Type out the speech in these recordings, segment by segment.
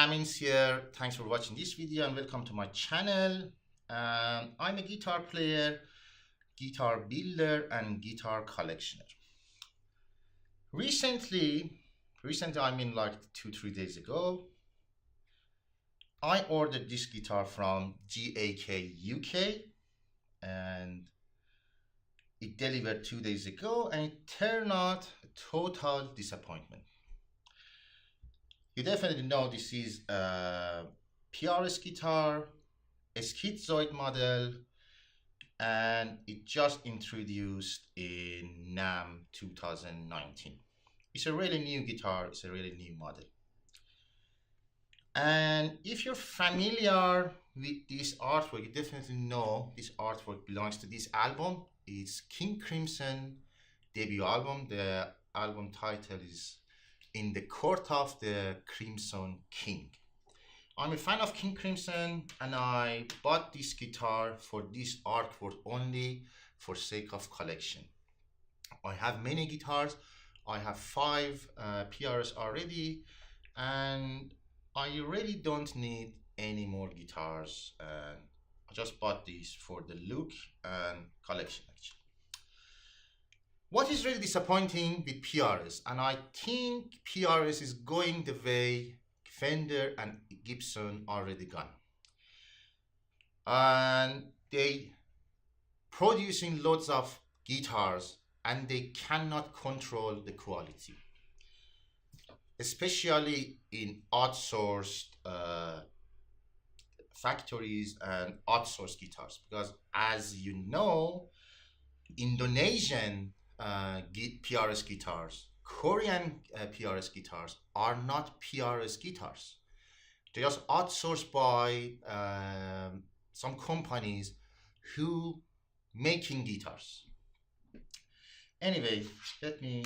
Amins here. Thanks for watching this video and welcome to my channel. I'm a guitar player, guitar builder, and guitar collectioner. Recently, I mean like 2-3 days ago, I ordered this guitar from GAK UK and it delivered 2 days ago and it turned out a total disappointment. You definitely know this is a PRS guitar, a Schizoid model, and it just introduced in NAMM 2019. It's a really new guitar, it's a really new model. And if you're familiar with this artwork, you definitely know this artwork belongs to this album. It's King Crimson debut album. The album title is In the Court of the Crimson King. I'm a fan of King Crimson and I bought this guitar for this artwork only for sake of collection. I have many guitars. I have 5 PRS already and I really don't need any more guitars. And I just bought these for the look and collection actually. What is really disappointing with PRS, and I think PRS is going the way Fender and Gibson already gone. And they producing loads of guitars and they cannot control the quality. Especially in outsourced factories and outsourced guitars. Because as you know, Indonesian PRS guitars, Korean PRS guitars are not PRS guitars. They're just outsourced by some companies who making guitars. Anyway, let me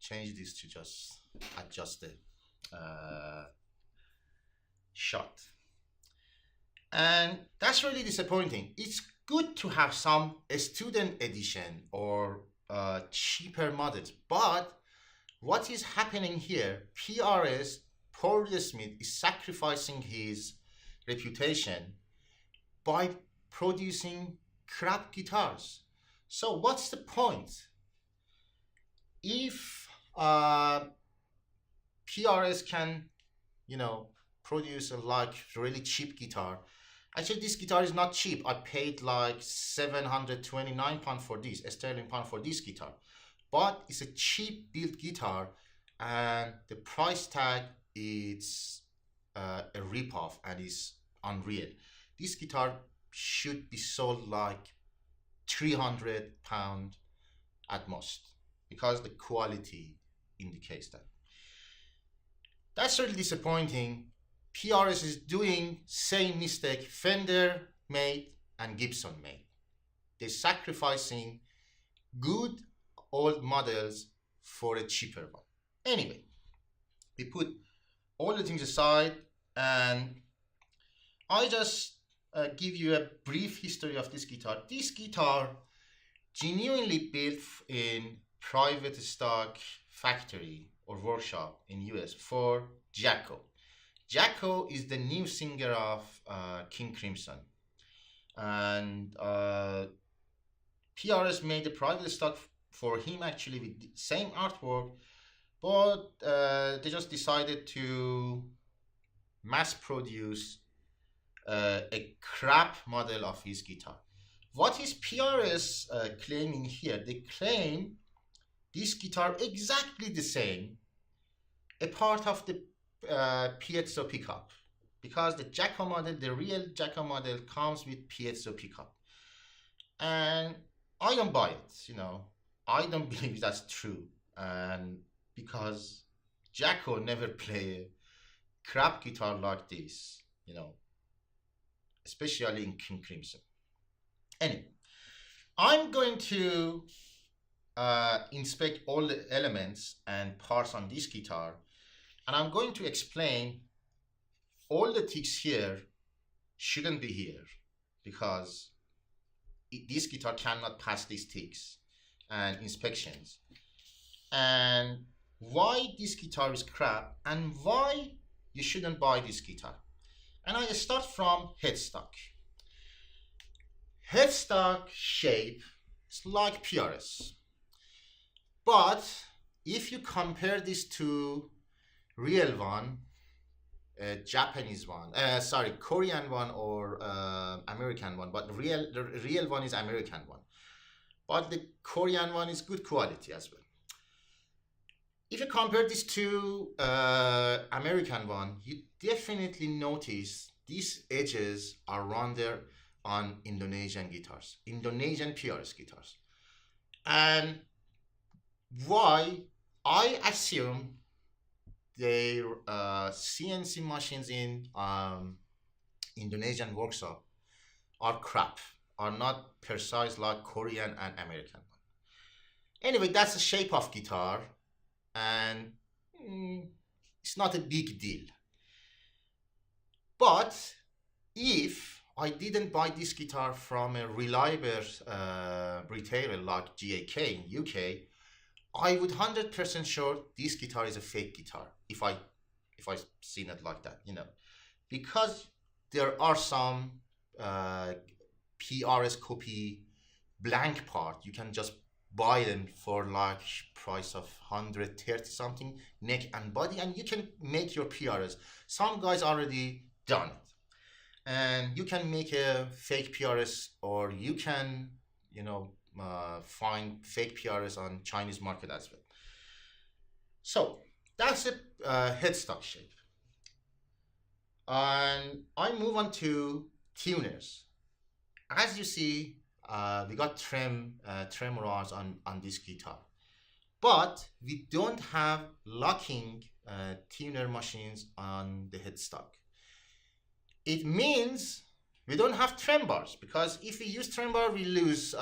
change this to just adjust the shot. And that's really disappointing. It's good to have some student edition or cheaper models, but what is happening here, PRS, Paul Smith, is sacrificing his reputation by producing crap guitars. So what's the point? If PRS can, produce a really cheap guitar. Actually, this guitar is not cheap. I paid like £729 for this, sterling pound for this guitar. But it's a cheap built guitar and the price tag is a rip-off and is unreal. This guitar should be sold like £300 at most because the quality indicates that. That's really disappointing. PRS is doing same mistake Fender made and Gibson made. They're sacrificing good old models for a cheaper one. Anyway, we put all the things aside and I just give you a brief history of this guitar. This guitar genuinely built in private stock factory or workshop in US for Jacko. Jacko is the new singer of King Crimson, and PRS made a private stock for him actually with the same artwork, but they just decided to mass produce a crap model of his guitar. What is PRS claiming here? They claim this guitar exactly the same, a part of the piezo pickup, because the Jacko model, the real Jacko model, comes with piezo pickup, and I don't buy it. I don't believe that's true, and because Jacko never play a crap guitar like this, especially in King Crimson. Anyway, I'm going to inspect all the elements and parts on this guitar. And I'm going to explain all the ticks here shouldn't be here because this guitar cannot pass these ticks and inspections. And why this guitar is crap and why you shouldn't buy this guitar. And I start from headstock. Headstock shape is like PRS, but if you compare this to real one, Japanese one, sorry, Korean one or American one, but the real one is American one, but the Korean one is good quality as well. If you compare this to American one, you definitely notice these edges are rounder on Indonesian guitars, Indonesian PRS guitars. And why? I assume their CNC machines in Indonesian workshop are crap, are not precise like Korean and American one. Anyway, that's the shape of guitar, and it's not a big deal. But if I didn't buy this guitar from a reliable retailer like GAK in UK, I would 100% sure this guitar is a fake guitar if I seen it like that, because there are some PRS copy blank part. You can just buy them for like price of 130 something neck and body, and you can make your PRS. Some guys already done it, and you can make a fake PRS, or you can find fake PRS on Chinese market as well. So that's a headstock shape. And I move on to tuners. As you see, we got tremolars on this guitar, but we don't have locking tuner machines on the headstock. It means we don't have trem bars, because if we use trem bar, we lose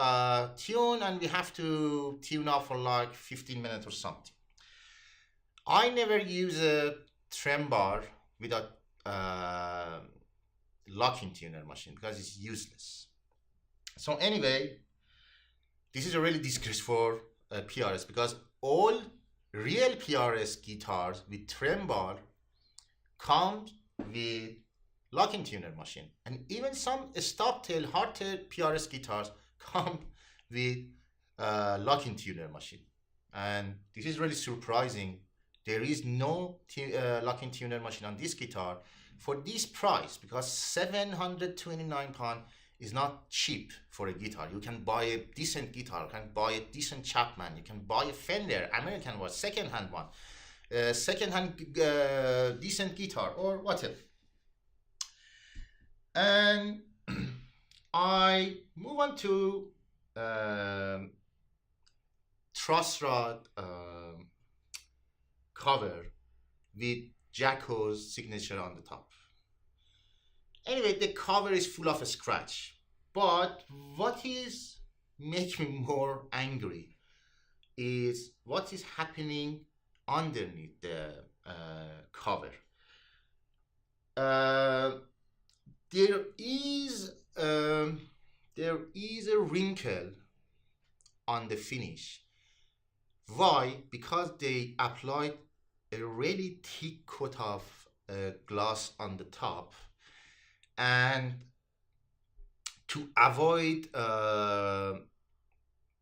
tune, and we have to tune up for like 15 minutes or something. I never use a trem bar without locking tuner machine because it's useless. So anyway, this is a really disgrace for PRS, because all real PRS guitars with trem bar come with locking tuner machine, and even some stop tail hardtail PRS guitars come with locking tuner machine. And this is really surprising. There is no locking tuner machine on this guitar for this price, because 729 pound is not cheap for a guitar. You can buy a decent guitar, you can buy a decent Chapman, you can buy a Fender American one, second-hand one, second-hand decent guitar or whatever. And I move on to truss rod cover with Jacko's signature on the top. Anyway, the cover is full of a scratch, but what is making me more angry is what is happening underneath the cover. There is a wrinkle on the finish. Why? Because they applied a really thick coat of glass on the top, and to avoid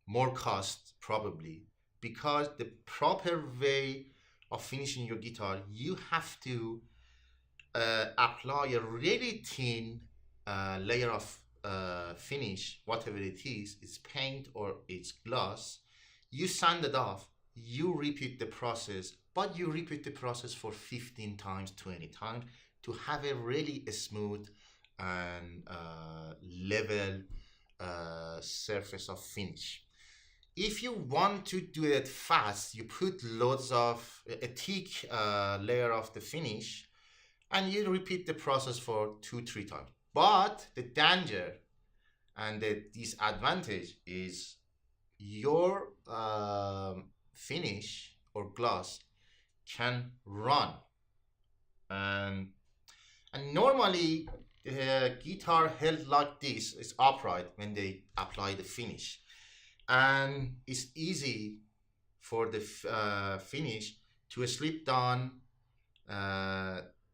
more cost probably, because the proper way of finishing your guitar, you have to apply a really thin layer of finish, whatever it is, it's paint or it's glass. You sand it off, you repeat the process, but you repeat the process for 15 times, 20 times to have a really smooth and level surface of finish. If you want to do it fast, you put loads of a thick layer of the finish, and you repeat the process for 2-3 times. But the danger and the disadvantage is your finish or gloss can run, and normally the guitar held like this is upright when they apply the finish, and it's easy for the finish to slip down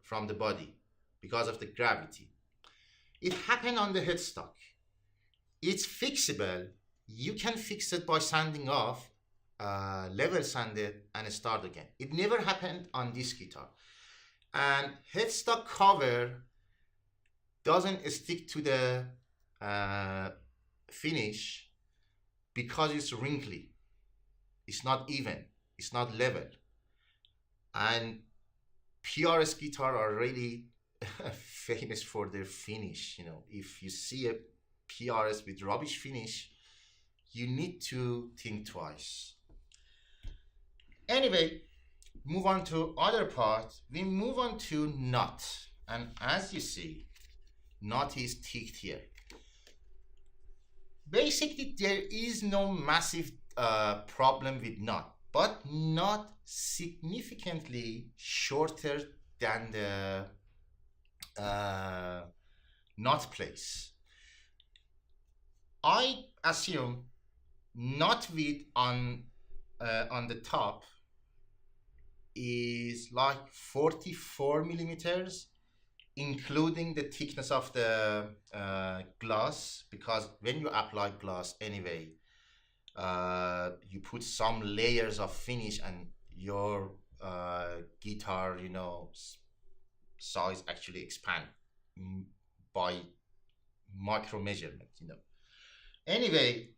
from the body because of the gravity. It happened on the headstock. It's fixable. You can fix it by sanding off, level sand it, and start again. It never happened on this guitar. And headstock cover doesn't stick to the finish because it's wrinkly. It's not even. It's not level. And PRS guitar are really famous for their finish. You know, if you see a PRS with rubbish finish, you need to think twice. Anyway, move on to other part. We move on to nut, and as you see, nut is ticked here. Basically, there is no massive problem with nut, but nut significantly shorter than the nut place. I assume nut width on the top is like 44 millimeters, including the thickness of the glass, because when you apply glass anyway, you put some layers of finish and your guitar, you know, size actually expand by micro measurement, you know. Anyway,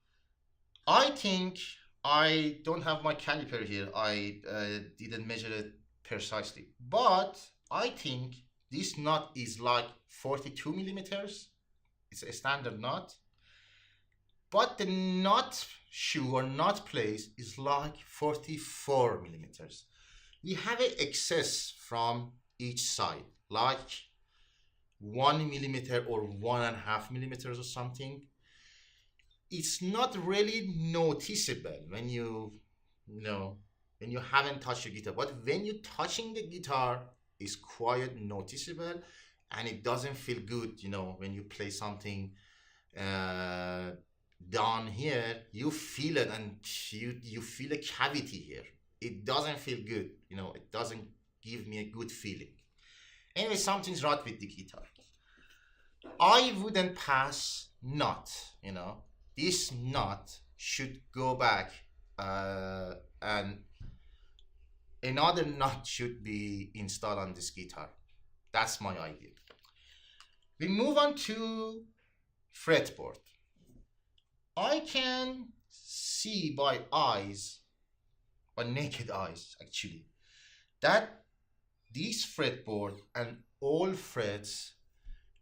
I think I don't have my caliper here. I didn't measure it precisely, but I think this nut is like 42 millimeters. It's a standard nut, but the nut shoe or nut place is like 44 millimeters. We have an excess from each side, like 1 millimeter or 1.5 millimeters or something. It's not really noticeable when you haven't touched the guitar, but when you're touching the guitar, it's quite noticeable, and it doesn't feel good. You know, when you play something down here, you feel it, and you feel a cavity here. It doesn't feel good. You know, it doesn't give me a good feeling. Anyway, something's right with the guitar. I wouldn't pass nut. You know, this nut should go back, and another nut should be installed on this guitar. That's my idea. We move on to fretboard. I can see by naked eyes actually, that this fretboard and all frets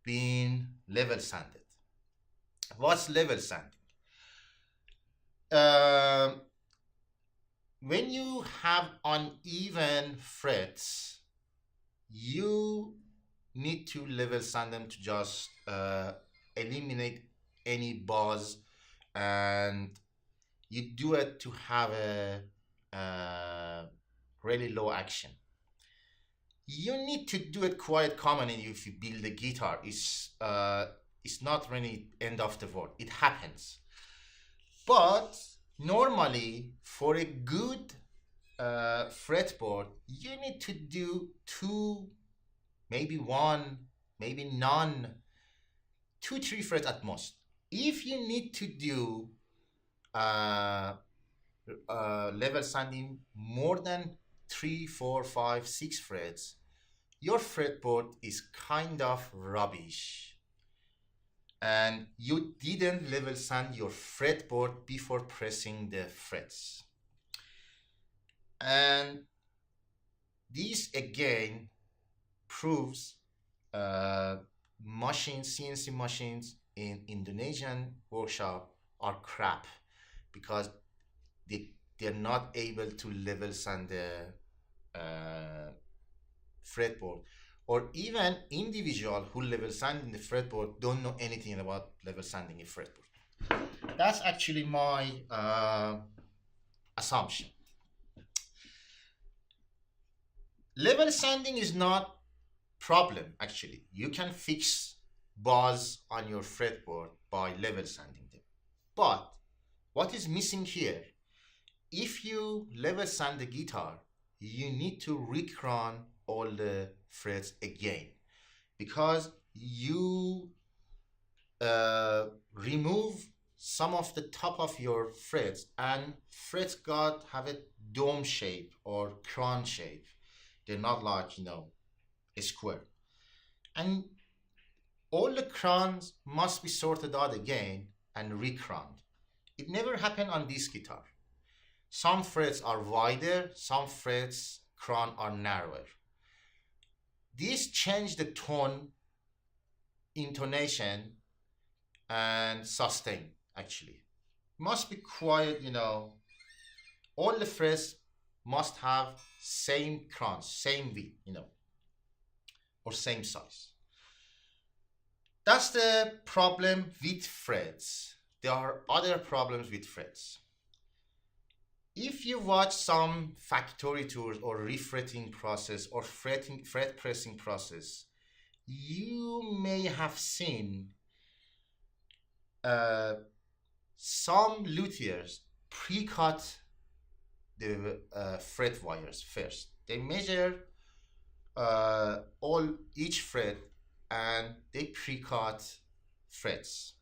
being level sanded. What's level sanding? When you have uneven frets, you need to level sand them to just eliminate any buzz, and you do it to have a really low action. You need to do it quite commonly if you build a guitar. It's not really end of the world. It happens. But normally, for a good fretboard, you need to do 2, maybe 1, maybe none, 2, 3 frets at most. If you need to do level sanding more than 3, 4, 5, 6 frets, your fretboard is kind of rubbish, and you didn't level sand your fretboard before pressing the frets. And this again proves CNC machines in Indonesian workshop are crap, because they're not able to level sand the fretboard, or even individual who level sand in the fretboard don't know anything about level sanding a fretboard. That's actually my assumption. Level sanding is not problem actually. You can fix buzz on your fretboard by level sanding them. But what is missing here? If you level sand the guitar, you need to recron all the frets again, because you remove some of the top of your frets, and frets got have a dome shape or crown shape. They're not like, a square. And all the crowns must be sorted out again and recrowned. It never happened on this guitar. Some frets are wider, some frets crown are narrower. This changed the tone, intonation, and sustain, actually. Must be quiet, all the frets must have same crowns, same width, or same size. That's the problem with frets. There are other problems with frets. If you watch some factory tours or refretting process or fret pressing process, you may have seen some luthiers pre-cut the fret wires first. They measure each fret and they pre-cut frets.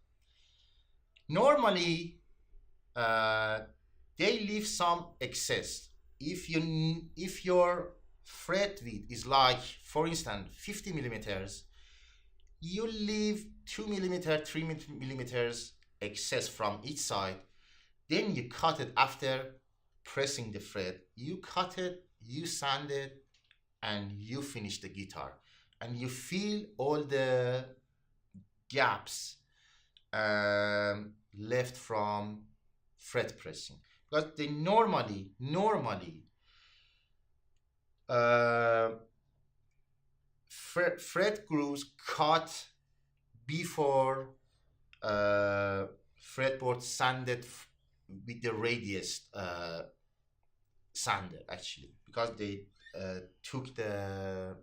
Normally, they leave some excess. If your fret width is like, for instance, 50 millimeters, you leave 2 millimeter, 3 millimeters excess from each side. Then you cut it after pressing the fret. You cut it, you sand it, and you finish the guitar. And you feel all the gaps left from fret pressing, because they normally fret grooves cut before fretboard sanded with the radius sander, actually, because they took the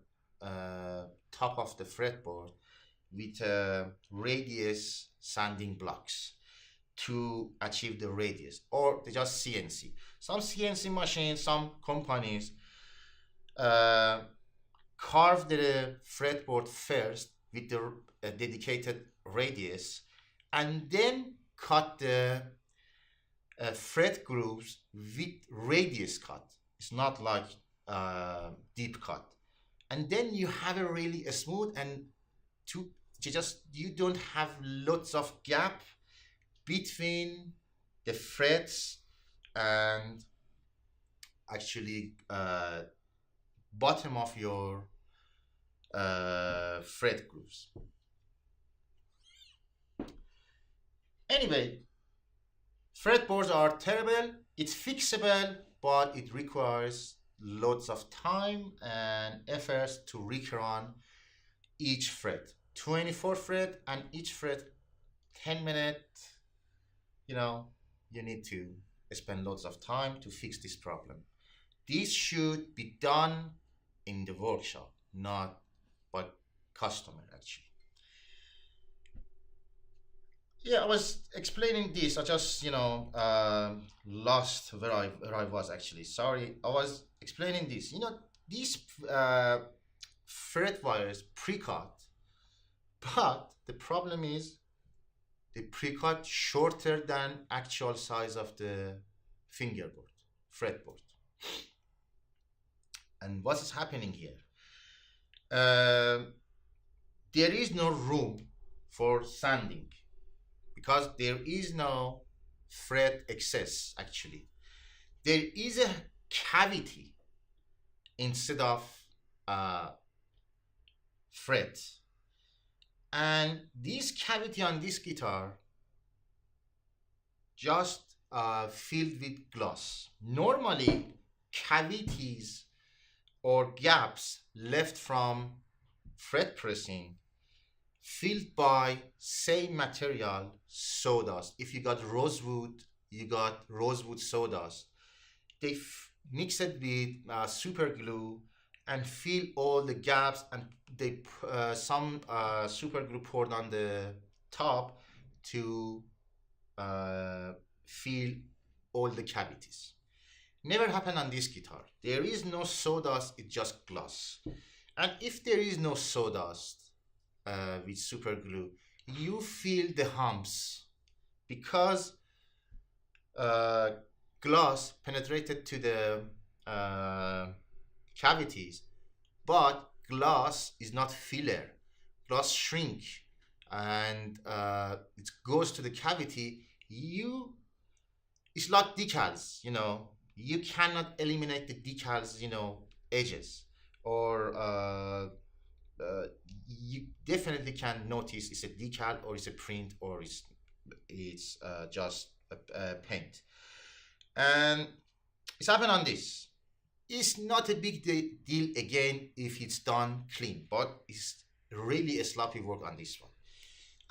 top of the fretboard with radius sanding blocks to achieve the radius, or they just CNC. Some CNC machines, some companies carve the fretboard first with the dedicated radius, and then cut the fret grooves with radius cut. It's not like deep cut. And then you have a really smooth, and you don't have lots of gap between the frets and actually bottom of your fret grooves. Anyway, fretboards are terrible. It's fixable, but it requires lots of time and efforts to recrown each fret. 24 fret, and each fret 10 minutes. You need to spend lots of time to fix this problem. This should be done in the workshop, not by customer, actually. Yeah, I was explaining this. I just, lost where I was, actually. Sorry, I was explaining this. These fret wires pre-cut, but the problem is they pre-cut shorter than actual size of the fingerboard, fretboard. And what is happening here? There is no room for sanding, because there is no fret excess, actually. There is a cavity instead of fret. And this cavity on this guitar just filled with glass. Normally, cavities or gaps left from fret pressing filled by same material, sawdust. If you got rosewood, you got rosewood sawdust. They mix it with super glue and fill all the gaps, and they some super glue poured on the top to fill all the cavities. Never happened on this guitar. There is no sawdust, it's just glass. And if there is no sawdust with super glue, you feel the humps because uh, glass penetrated to the cavities, but glass is not filler. Glass shrink and it goes to the cavity. It's like decals, you cannot eliminate the decals, edges, or you definitely can notice it's a decal or it's a print or it's just a paint. And it's happened on this. It's not a big deal again if it's done clean, but it's really a sloppy work on this one.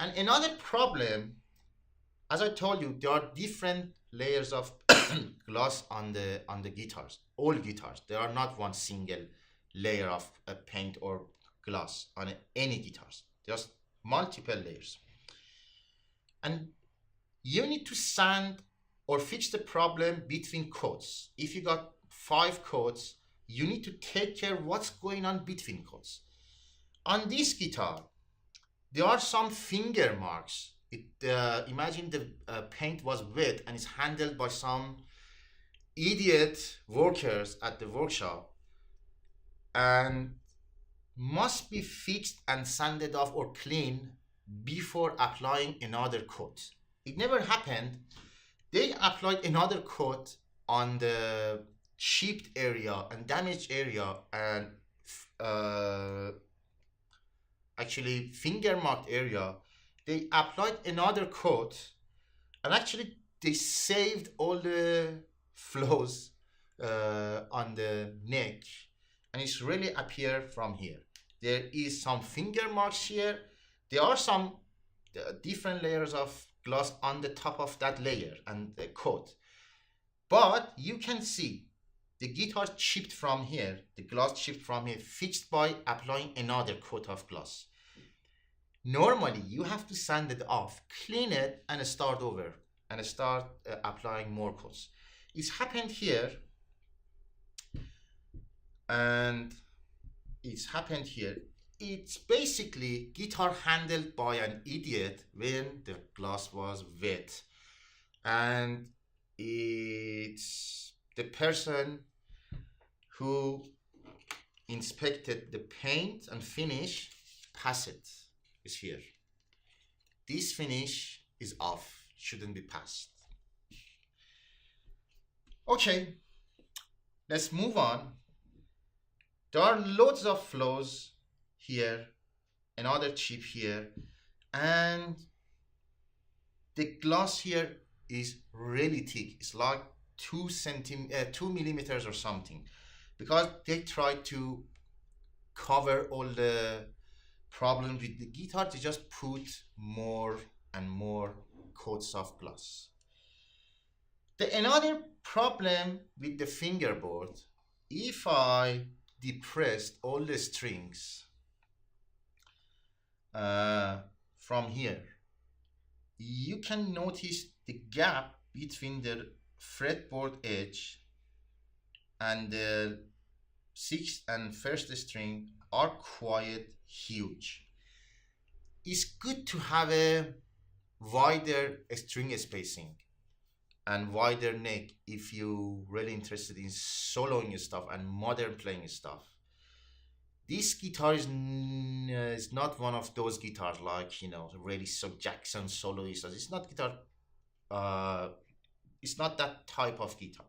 And another problem, as I told you, there are different layers of gloss on the guitars. All guitars, there are not one single layer of paint or gloss on any guitars. Just multiple layers. And you need to sand or fix the problem between coats. If you got 5 coats, you need to take care what's going on between coats. On this guitar, there are some finger marks. Imagine the paint was wet and it's handled by some idiot workers at the workshop and must be fixed and sanded off or cleaned before applying another coat. It never happened. They applied another coat on the chipped area and damaged area and actually finger marked area. They applied another coat and actually they saved all the flows on the neck, and it's really appear from here. There is some finger marks here. There are some different layers of gloss on the top of that layer and the coat, but you can see the guitar chipped from here, the gloss chipped from here, fixed by applying another coat of gloss. Normally you have to sand it off, clean it, and start over and start applying more coats. It's happened here and it's happened here. It's basically guitar handled by an idiot when the glass was wet, and it's the person who inspected the paint and finish pass it is here. This finish is off, shouldn't be passed. Okay, let's move on. There are loads of flows here, another chip here, and the gloss here is really thick. It's like 2 millimeters or something, because they try to cover all the problems with the guitar. They just put more and more coats of gloss. Another problem with the fingerboard, if I depressed all the strings from here, you can notice the gap between the fretboard edge and the 6th and 1st string are quite huge. It's good to have a wider string spacing and wider neck if you really interested in soloing stuff and modern playing stuff. This guitar is not one of those guitars like, really Jackson soloists. It's not guitar. It's not that type of guitar,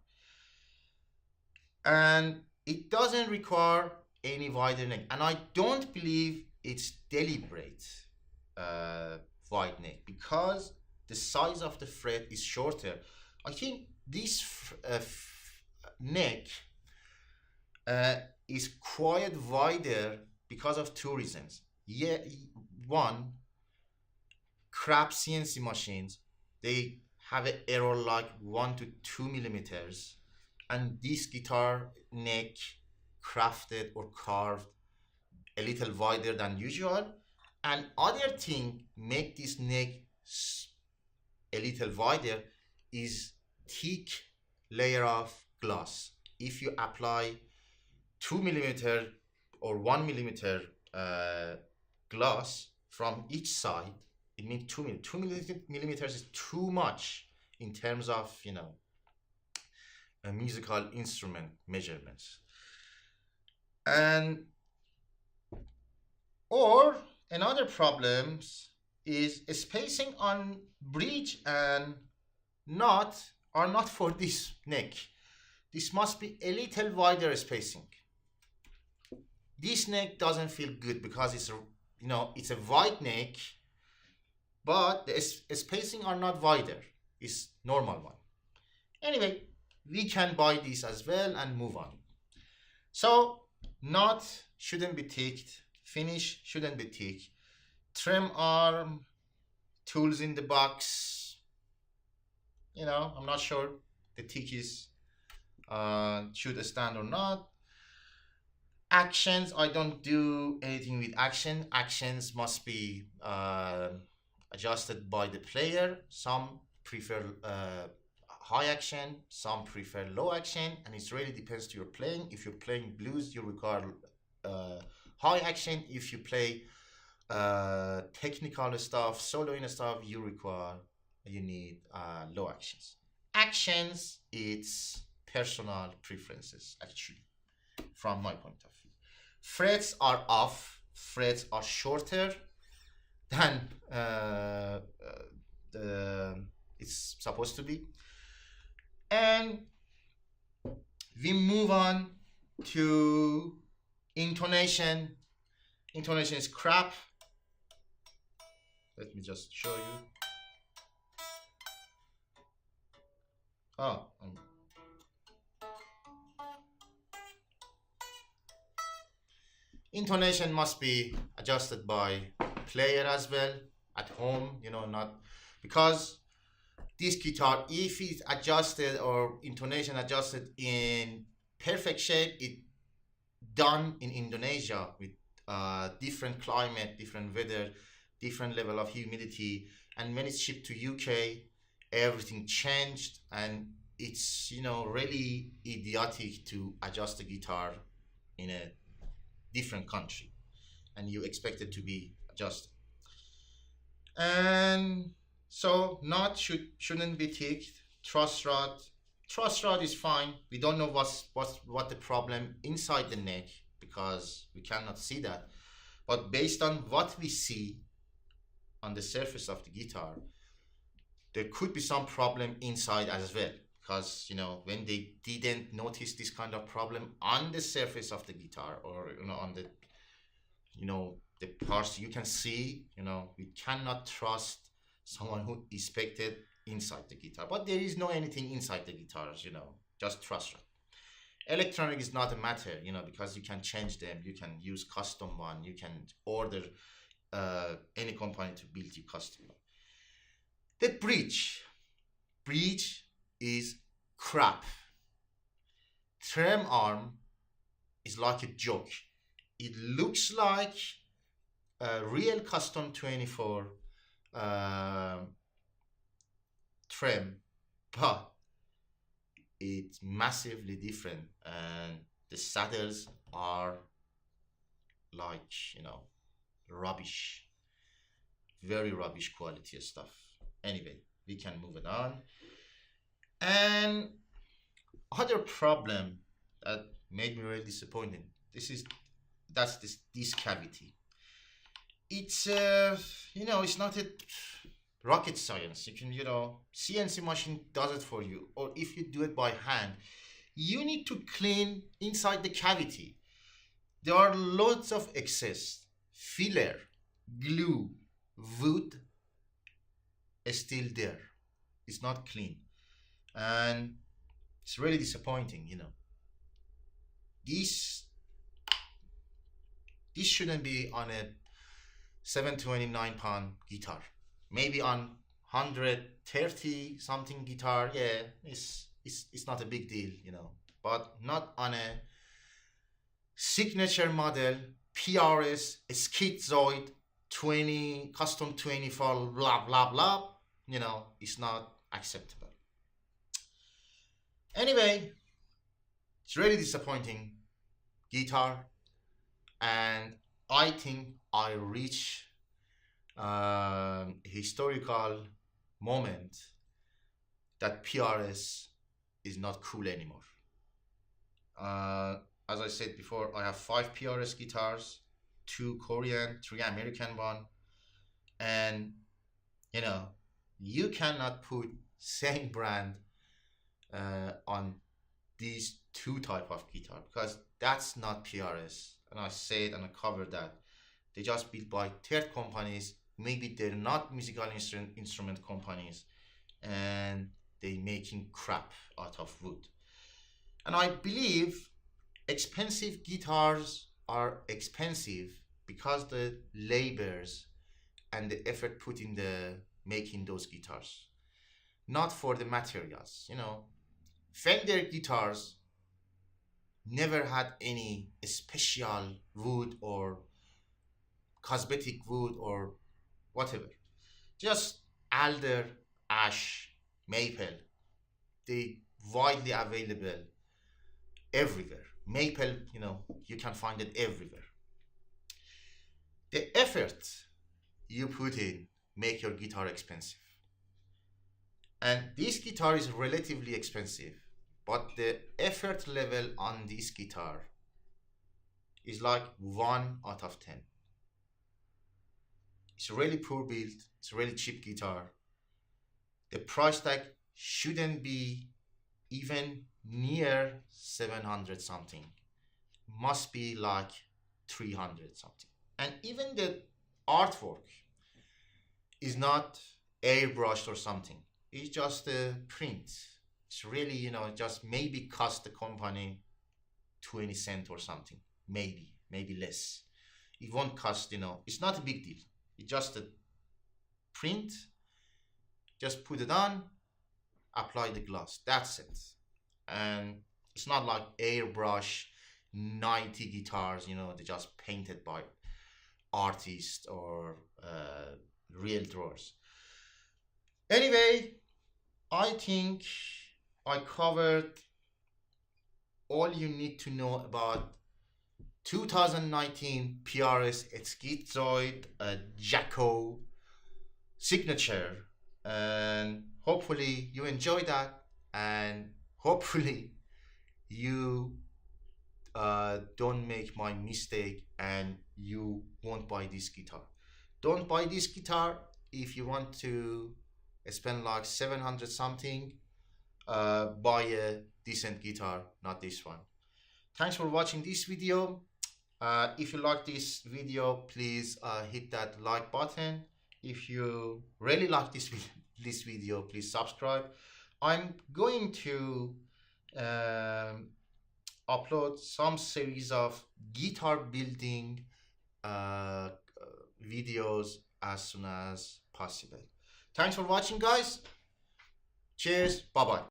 and it doesn't require any wider neck. And I don't believe it's deliberate wide neck, because the size of the fret is shorter. I think this neck is quite wider because of 2 reasons. Yeah, one, crap CNC machines, they have an error like 1 to 2 millimeters, and this guitar neck crafted or carved a little wider than usual. And other thing make this neck a little wider is thick layer of gloss. If you apply 2 millimeter or 1 millimeter glass from each side, it means 2 millimeters is too much in terms of, musical instrument measurements. And or another problems is spacing on bridge and knot are not for this neck. This must be a little wider spacing. This neck doesn't feel good because it's a wide neck, but the spacing are not wider. It's normal one. Anyway, we can buy this as well and move on. So knot shouldn't be ticked, finish shouldn't be ticked, trim arm, tools in the box. I'm not sure the tick is should stand or not. Actions, I don't do anything with action. Actions must be adjusted by the player. Some prefer high action, some prefer low action, and it really depends to your playing. If you're playing blues, you require high action. If you play technical stuff, soloing stuff, you need low actions. Actions, it's personal preferences actually, from my point of view. Frets are off. Frets are shorter than it's supposed to be. And we move on to intonation. Intonation is crap. Let me just show you. Oh, intonation must be adjusted by player as well at home, not because this guitar, if it's adjusted or intonation adjusted in perfect shape, it done in Indonesia with different climate, different weather, different level of humidity, and when it's shipped to UK, everything changed, and it's really idiotic to adjust the guitar in a different country and you expect it to be adjusted. And so knot shouldn't be ticked. Truss rod is fine. We don't know what the problem inside the neck because we cannot see that, but based on what we see on the surface of the guitar, there could be some problem inside as well, because when they didn't notice this kind of problem on the surface of the guitar, or on the the parts you can see, we cannot trust someone who inspected inside the guitar. But there is no anything inside the guitars, just truss rod. Electronic is not a matter, because you can change them. You can use custom one. You can order any company to build you custom one. The bridge is crap. Trem arm is like a joke. It looks like a real custom 24 trem, but it's massively different, and the saddles are like rubbish, very rubbish quality stuff. Anyway, we can move it on. And other problem that made me really disappointed, that's this cavity. It's it's not a rocket science. You can CNC machine does it for you, or if you do it by hand, you need to clean inside the cavity. There are lots of excess filler, glue, wood still there. It's not clean, and it's really disappointing. This shouldn't be on a 729-pound guitar. Maybe on 130 something guitar, yeah, it's not a big deal, but not on a signature model PRS Schizoid 20 custom 24 blah blah blah. It's not acceptable. Anyway, it's really disappointing guitar. And I think I reach historical moment that PRS is not cool anymore. Uh, as I said before, I have 5 PRS guitars, 2 Korean, 3 American one, and you know, you cannot put same brand on these two type of guitar because that's not PRS. And I said and I covered that they just built by third companies. Maybe they're not musical instrument companies, and they making crap out of wood. And I believe expensive guitars are expensive because the labors and the effort put in the making those guitars, not for the materials. Fender guitars never had any special wood or cosmetic wood or whatever. Just alder, ash, maple. They widely available everywhere. Maple, you can find it everywhere. The effort you put in make your guitar expensive. And this guitar is relatively expensive, but the effort level on this guitar is like 1 out of 10. It's really poor built, it's a really cheap guitar. The price tag shouldn't be even near 700 something. Must be like 300 something. And even the artwork is not airbrushed or something. It's just a print. It's really, just maybe cost the company 20 cents or something. Maybe less. It won't cost, it's not a big deal. It's just a print. Just put it on, apply the gloss. That's it. And it's not like airbrush 90 guitars, they just painted by artists or real drawers. Anyway, I think I covered all you need to know about 2019 PRS Schizoid Jacko signature, and hopefully you enjoy that, and hopefully you don't make my mistake and you won't buy this guitar. Don't buy this guitar. If you want to spend like 700 something, buy a decent guitar, not this one. Thanks for watching this video. If you like this video, please hit that like button. If you really like this video, please subscribe. I'm going to upload some series of guitar building videos as soon as possible. Thanks for watching, guys. Cheers. Bye bye.